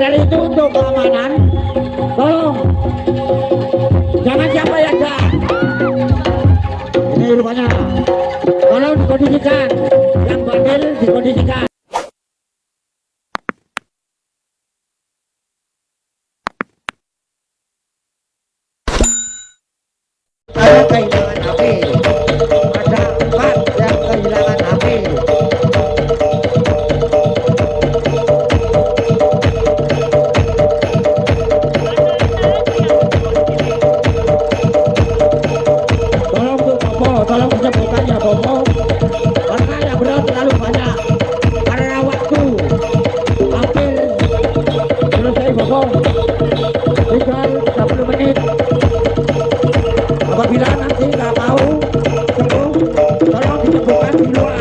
dari itu untuk keamanan, tolong jangan siapa yang ada. Ini rupanya, tolong dikondisikan, yang bandel dikondisikan. Ada kehilangan HP, ada 4 yang kehilangan HP. Tolong disebutkan ya Bobo, karena yang berat terlalu banyak, karena waktu hampir selesai Bobo, tinggal 30 menit. Apabila nanti nggak mau sembuh, tolong disebutkan di luar.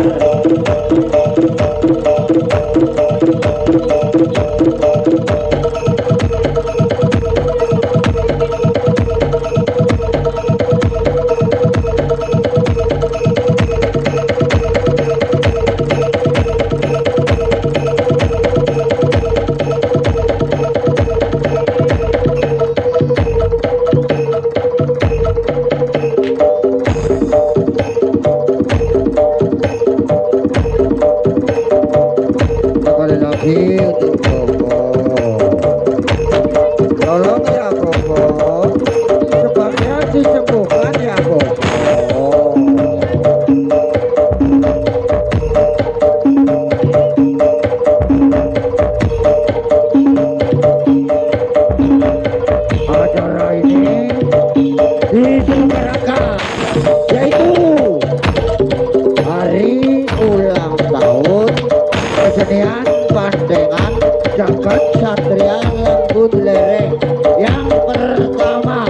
Tolong ya Bobo, sebabnya disembuhkan ya Bobo. Acara ini diselenggarakan yaitu hari ulang tahun kesenian Pandengan Jagat Satria Lembut Lereng yang pertama,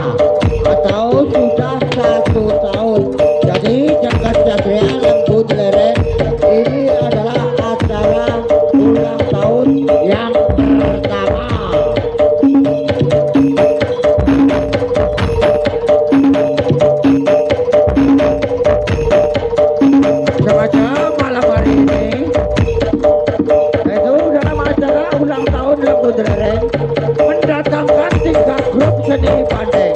atau sudah 1 tahun. Jadi Jagat Satria Lembut Lereng ini adalah acara ulang tahun yang pertama. Sengaja malam hari ini ulang tahun Lembut Lereng mendatangkan 3 grup seni Pandeng.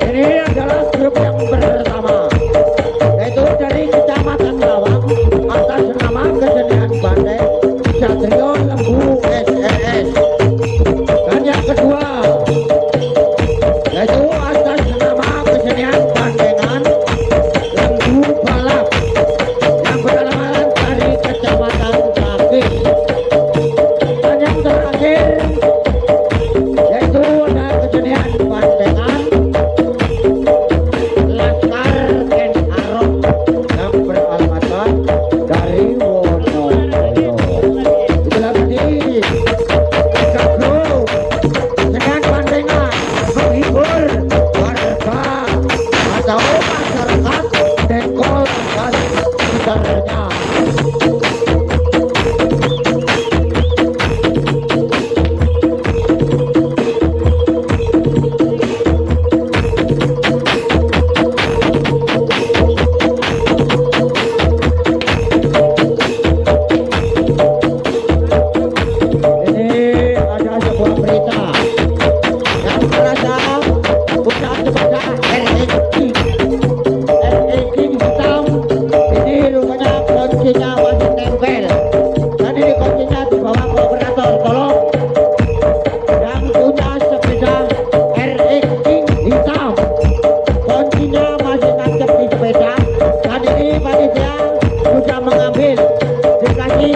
Ini adalah grup yang pertama, yaitu dari Kecamatan Lawang atas nama Kesenian Pandeng Satrio Lembu SES. Dan yang kedua yaitu atas nama Kesenian Pandengan Lembu Balap yang beralamat dari Kecamatan Sakit. Terakhir yaitu ada kesenian Pandengan Laskar Ken Arok yang beralamatkan dari Wonosobo. Itulah tadi 3 grup kesenian Pandengan menghibur warga atau masyarakat Dengkol dan sekitarnya.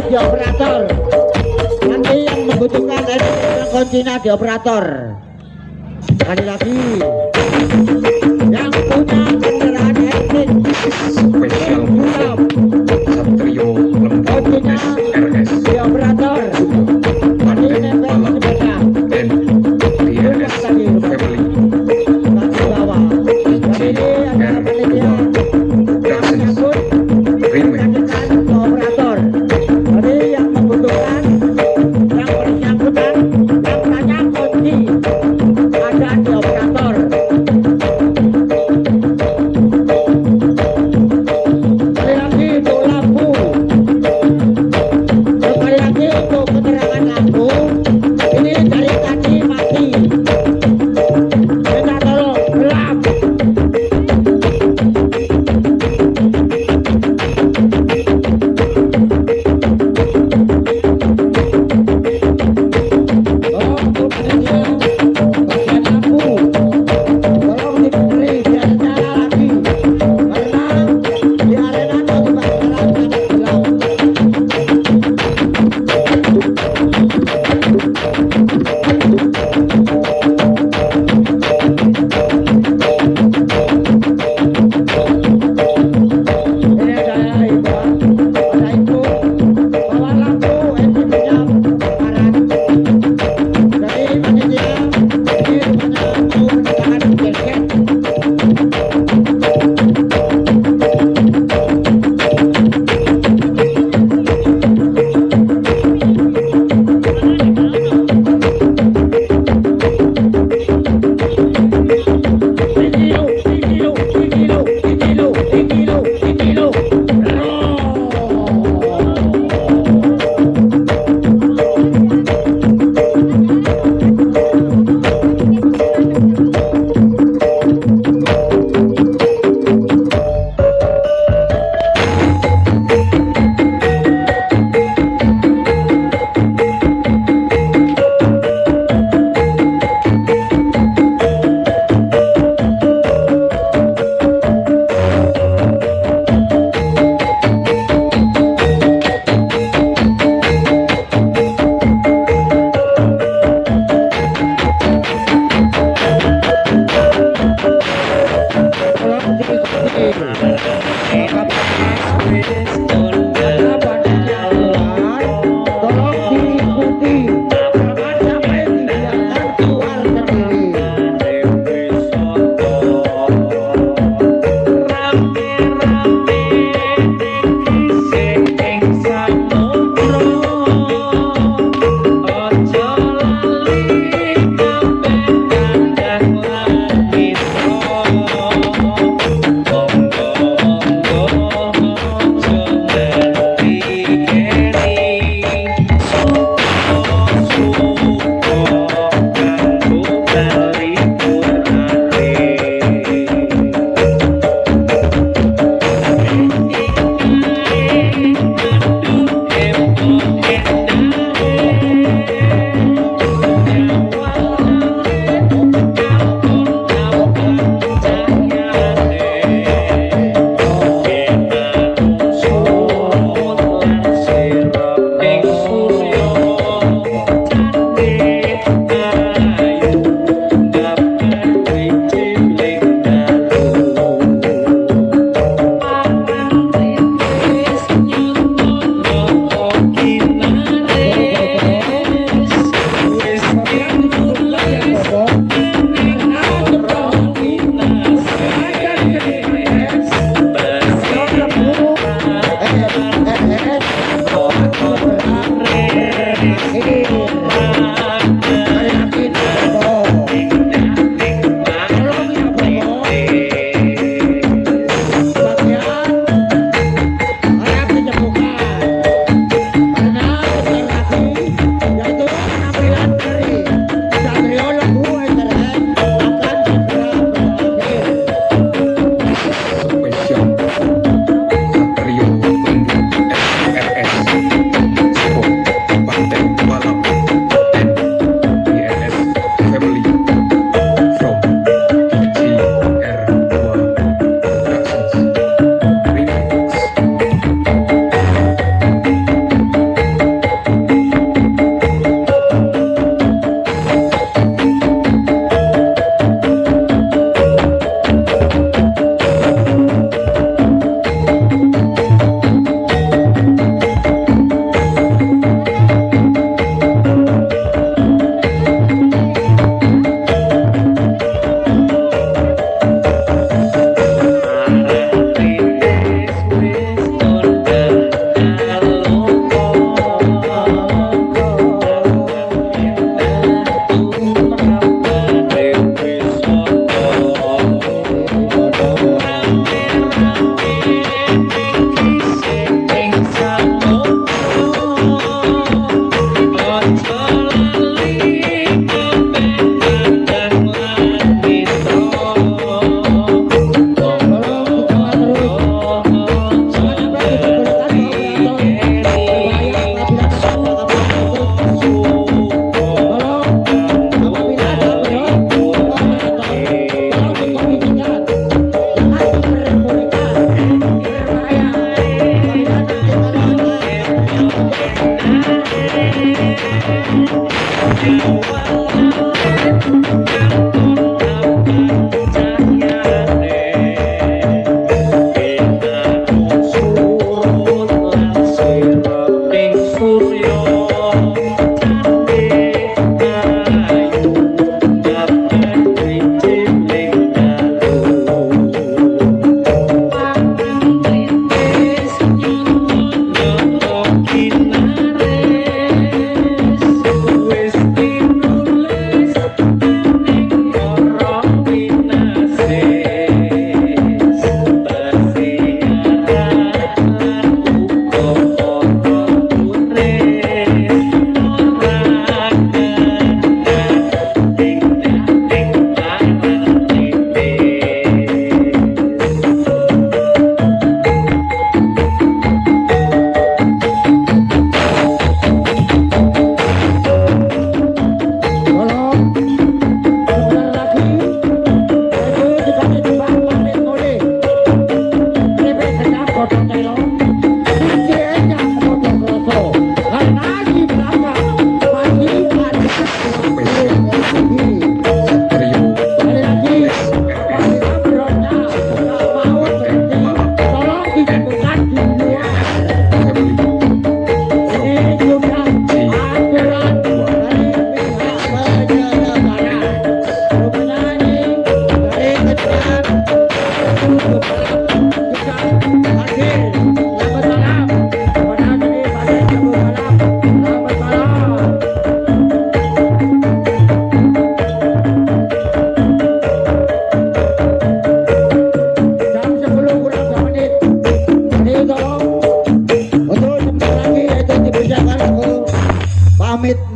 Di operator, nanti yang membutuhkan kuncinya di operator. Sekali lagi, yang punya kendaraan elektrik spesial Satrio Lembu RS di operator, nanti nempel sepeda dan DRS Family nanti bawah. Jadi ada panitia yang menyangkut operator. Jadi yang membutuhkan, yang bersangkutan, yang tanya kunci ada di operator.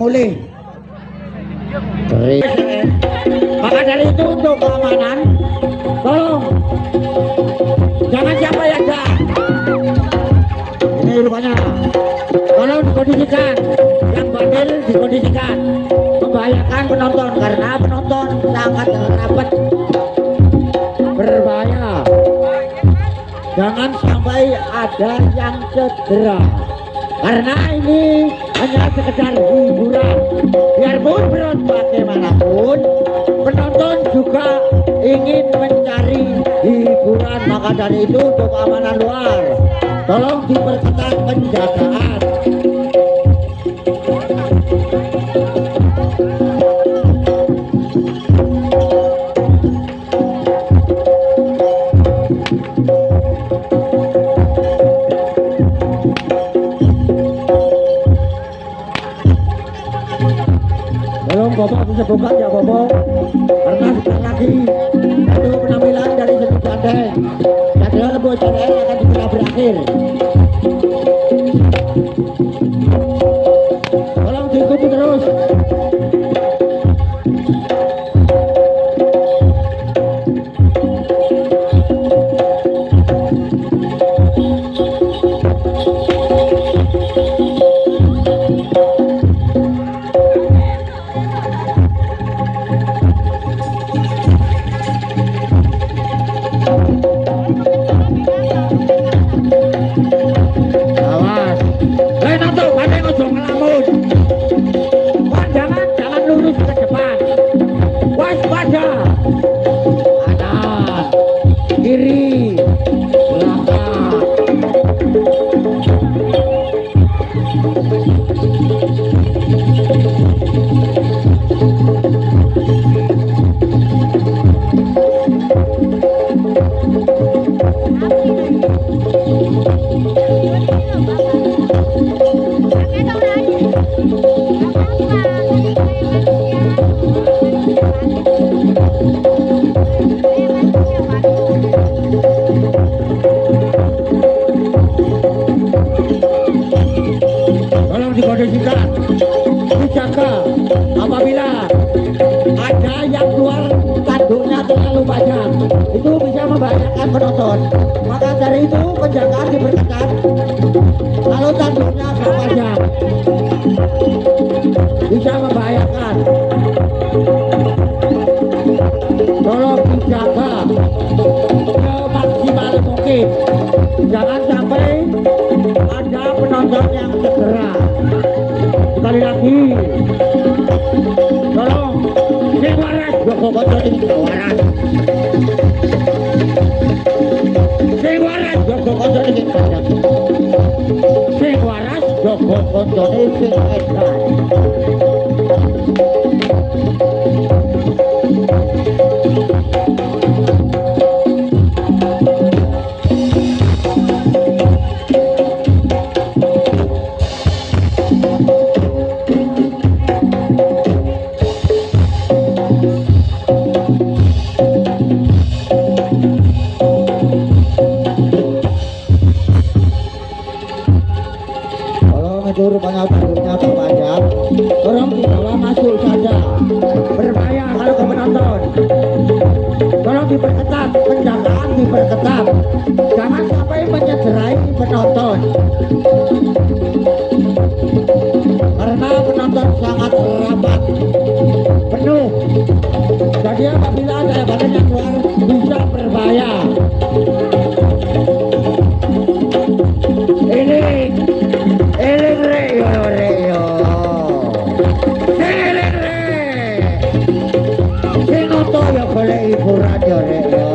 mulih. Maka dari itu untuk keamanan, tolong jangan siapa yang ada. Ini rupanya. Tolong dikondisikan, yang bandel dikondisikan, membahayakan penonton karena penonton sangat rapat, berbahaya. Jangan sampai ada yang cedera, karena ini hanya sekedar hiburan. Biarpun berat bagaimanapun, penonton juga ingin mencari hiburan. Maka dari itu untuk keamanan luar, tolong diperketat penjagaan. Bapak bisa buka ya Bapak, karena sebentar lagi satu penampilan dari seni Bandeng Jadil Lembu Jadil akan segera berakhir. Tolong diikuti terus. Dikondisikan, dijaga apabila ada yang keluar tanduknya terlalu banyak, itu bisa membahayakan penonton. Maka dari itu penjagaan diperketat kalau tanduknya agak panjang, bisa membahayakan. Tolong dijaga semaksimal mungkin, jangan sampai ada penonton yang cedera. sekali lagi. Tolong, sing waras Joko Koco ini gak waras. Sing waras Joko Koco ini gak. Sing waras Joko Koco ini sing edan. Rupanya tanduknya terpanjang, orang di bawah masuk saja, berbahaya kalau ke penonton. Tolong diperketat, penjagaan diperketat, jangan sampai mencederai penonton, karena penonton sangat rapat, penuh. Jadi apabila ada badan yang keluar bisa berbahaya. Boleh hiburan ya rek ya.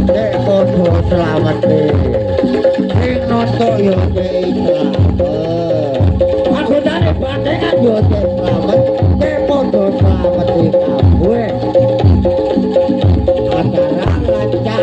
Nek podo selamat deh. Sing nonton yo selamat. Anggotane bandengan yo selamat. Nek podo selamat di kabeh. Acara lancar.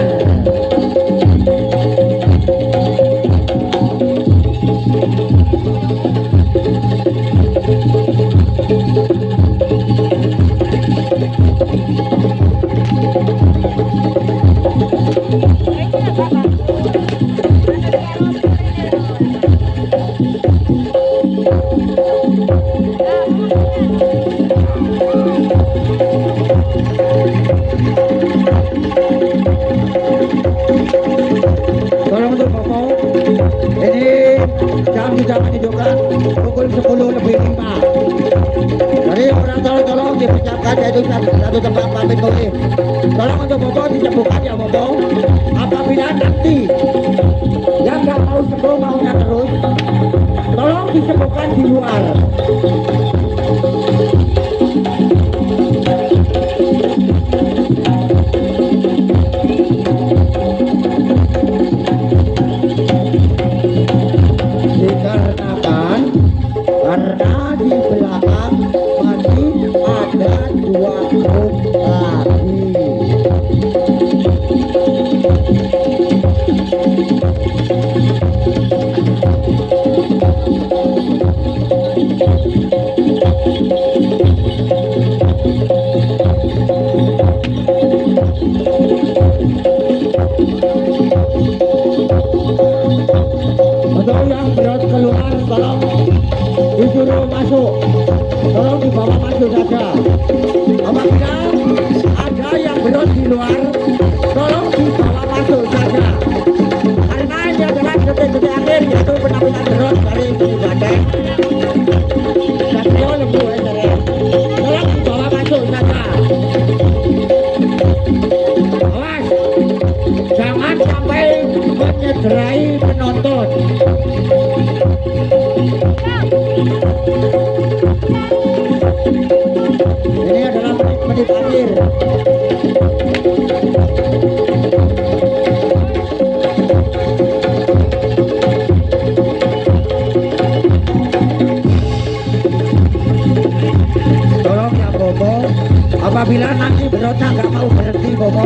Jam menunjukkan pukul 10:05. Jadi orang tolong dipersiapkan yaitu satu tempat pamit boleh. Tolong untuk Bobo disebutkan ya Bobo. Apabila nanti yang nggak mau seru maunya terus, tolong disebutkan di luar. Karena di belakang masih ada 2 truk lagi. Untuk yang berat keluar tolong disuruh masuk, tolong dibawa masuk saja. Apabila ada yang belum di luar, tolong dibawa masuk saja. Karena ini adalah detik-detik akhir yaitu penampilan terus dari si Bandeng. Satrio Lembu tolong dibawa masuk saja. Awas, jangan sampai menyederai penonton. Ini adalah menit akhir. Tolong ya Bobo, apabila nanti berontak nggak mau berhenti Bobo,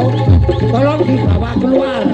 tolong dibawa keluar.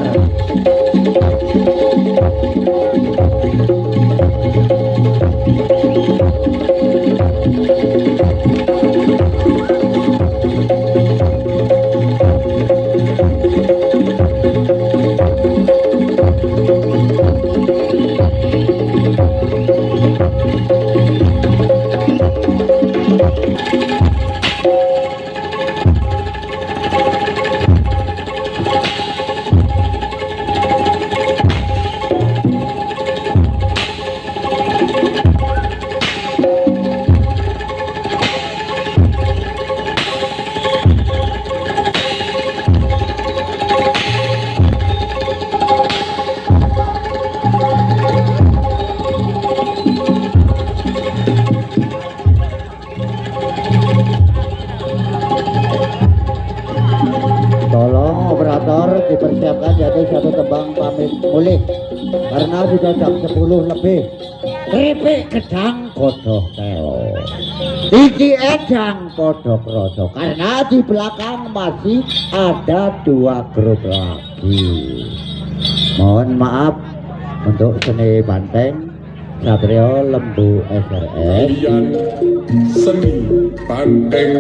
Abang pamit mulih karena sudah jam 10 lebih. Keripik gedang godhog telo, iki edang podok rodo karena di belakang masih ada 2 grup lagi. Mohon maaf untuk seni banteng Satrio Lembu SRS. Seni Banteng